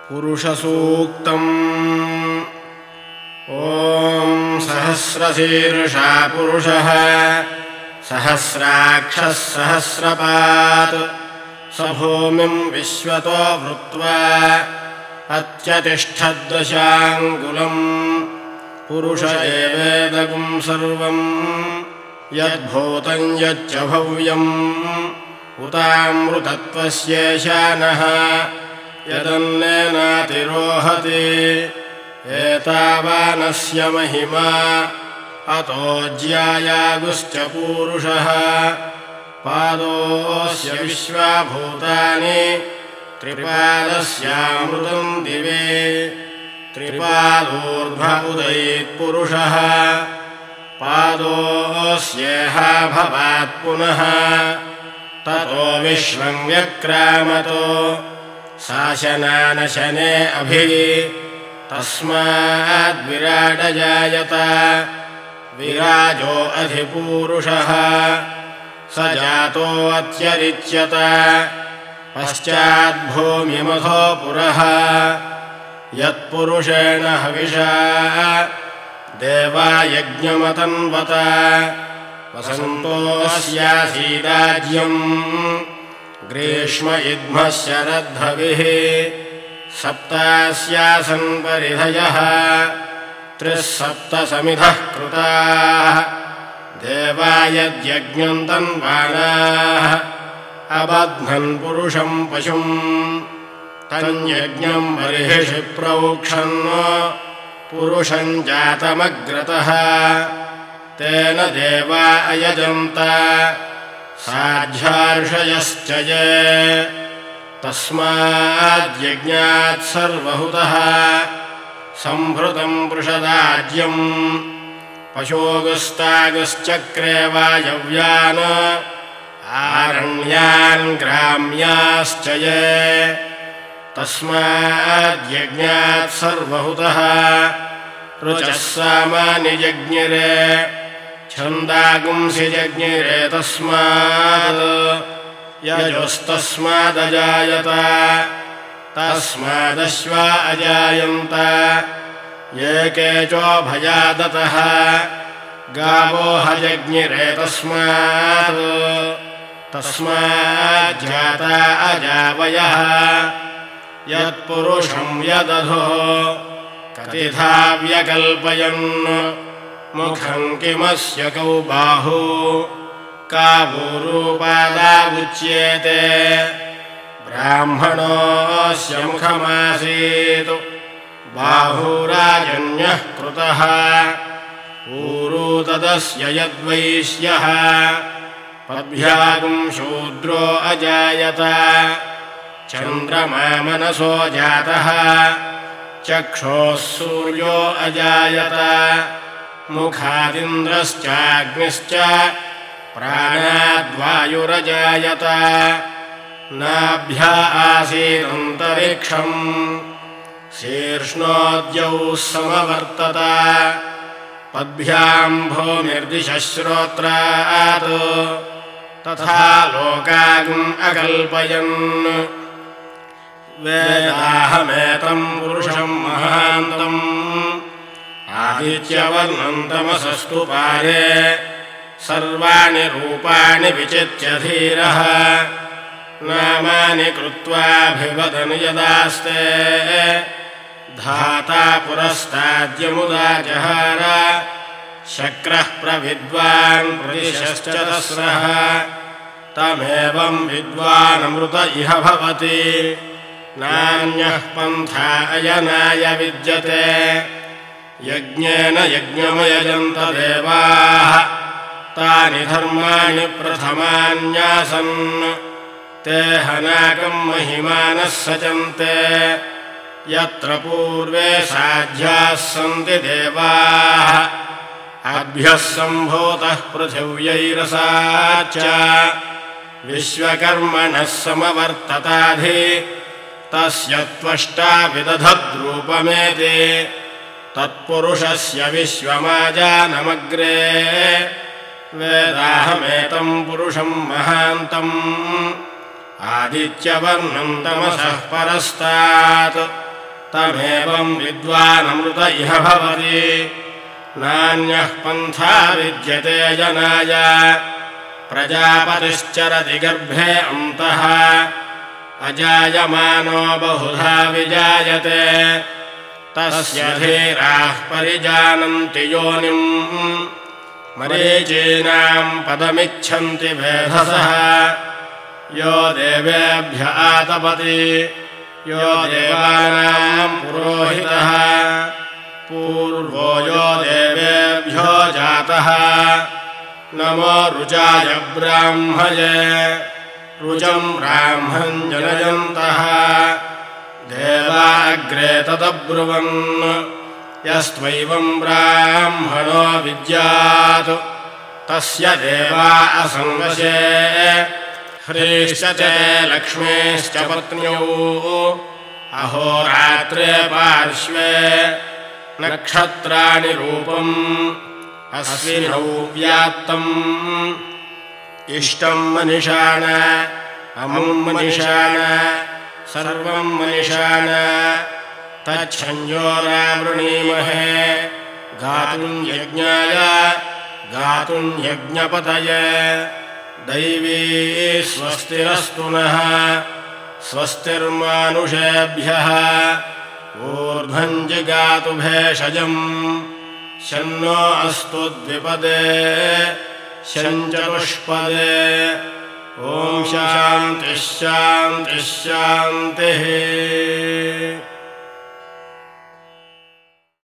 पुरुषसूक्तम्। ॐ सहस्रशीर्षा पुरुषः सहस्राक्षः सहस्रपात् स भूमिं विश्वतो वृत्वा अत्यतिष्ठद्दशाङ्गुलम्। पुरुष एवेदगुं सर्वं यद्भूतं यच्च भव्यम् उतामृतत्वस्येशानः यदन्नेनातिरोहति। एतावानस्य महिमा अतो ज्यायागुश्च पूरुषः। पादोऽस्य विश्वाभूतानि त्रिपादस्यामृतं दिवे। त्रिपादोर्ध्व उदयेत्पुरुषः पादोऽस्येह भवात् पुनः। ततो विश्वं व्यक्रामतो शासनानशने अभि। तस्माद्विराडजायत विराजो अधिपूरुषः। स जातो अत्यरिच्यत पश्चाद्भूमिमथो पुरः। यत्पुरुषेण हविषा देवा यज्ञमतन्वत। वसन्तोऽस्यासीदाज्यम् ग्रीष्म इद्मः शरद्धविः। सप्तास्यासन् परिधयः त्रिः सप्त समिधः कृताः। देवा यद्यज्ञम् तन्वानाः अबध्नन् पुरुषम् पशुम्। तन्यज्ञम् बर्हिषि प्रोक्षन् पुरुषम् जातमग्रतः। तेन देवा अयजन्त साध्यार्षयश्च ये। तस्माद्यज्ञात् सर्वहुतः सम्भृतम् पृषदाज्यम्। पशोगुस्तागुश्चक्रे वायव्यान् आरण्यान् ग्राम्याश्च ये। तस्माद्यज्ञात् सर्वहुतः ऋचः सामानि जज्ञिरे छन्दागुंसि जज्ञिरे। तस्मात् यजोस्तस्मादजायत तस्मादश्वा अजायन्त। ये केचोभयादतः गावो हजज्ञिरे। तस्माज्जाता अजावयः। यत्पुरुषं यदधो कतिधा व्यकल्पयन्। मुखं किमस्य कौ बाहु कावूरूपादावुच्येते। ब्राह्मणोऽस्य मुखमासीत् बाहुराजन्यः कृतः। ऊरू तदस्य यद्वैश्यः पद्भ्यागुं शूद्रो अजायत। चन्द्रमा मनसो जातः चक्षोः सूर्यो अजायत। मुखादिन्द्रश्चाग्निश्च प्राणाद्वायुरजायत। नाभ्या आसीदन्तरिक्षम् शीर्ष्णोद्यौ समवर्तत। पद्भ्याम् भूमिर्दिशः श्रोत्रात् तथा लोकागुम् अकल्पयन्। वेदाहमेतम् पुरुषम् महान्तम् आदित्यवर्णम् तमसस्तु पारे। सर्वाणि रूपाणि विचित्य धीरः नामानि कृत्वाभिवदन् यदास्ते। धाता पुरस्ताद्यमुदा जहार शक्रः प्रविद्वान् प्रदिशश्च तस्रः। तमेवं विद्वानमृत इह भवति नान्यः पन्था अयनाय विद्यते। यज्ञेन यज्ञमयजन्त देवाः तानि धर्माणि प्रथमान्यासन्। ते हनाकम् महिमानः सचन्ते। यत्र पूर्वे साध्याः सन्ति देवाः अभ्यः सम्भूतः पृथिव्यैरसाच्च। विश्वकर्मणः समवर्तताधि तस्य त्वष्टा विदधद्रूपमेति। तत्पुरुषस्य विश्वमाजानमग्रे। वेदाहमेतं पुरुषं महान्तम् आदित्यवर्णं तमसः परस्तात् तमेवं विद्वानमृत इह भवति नान्यः पन्था विद्यते जनाय प्रजापतिश्चरति गर्भे अन्तः अजायमानो बहुधा विजायते तस्य धीराः परिजानन्ति योनिम् मरीचीनां पदमिच्छन्ति वेधसः यो देवेभ्य आतपति यो देवानां पुरोहितः पूर्वो यो देवेभ्यो जातः नमो रुचाय ब्राह्मये रुचं ब्राह्मं जनयन्तः देवा अग्रे तदब्रुवन् यस्त्वैवं ब्राह्मणो विद्यात् तस्य देवा असंवशे ह्रीश्च च लक्ष्मीश्च पत्न्यौ अहोरात्रे पार्श्वे नक्षत्राणि रूपम् अश्विनौ व्यात्तम् इष्टं मनिषाण अमुं मनिषाण सर्वं मनिषाण तच्छञ्जोरावृणीमहे गातुं यज्ञाय गातुं यज्ञपतये दैवी स्वस्तिरस्तु नः स्वस्तिर्मानुषेभ्यः ऊर्ध्वं जिगातु भेषजम् शन्नो अस्तु द्विपदे शञ्चतुष्पदे ॐ शान्तिः शान्तिः शान्तिः।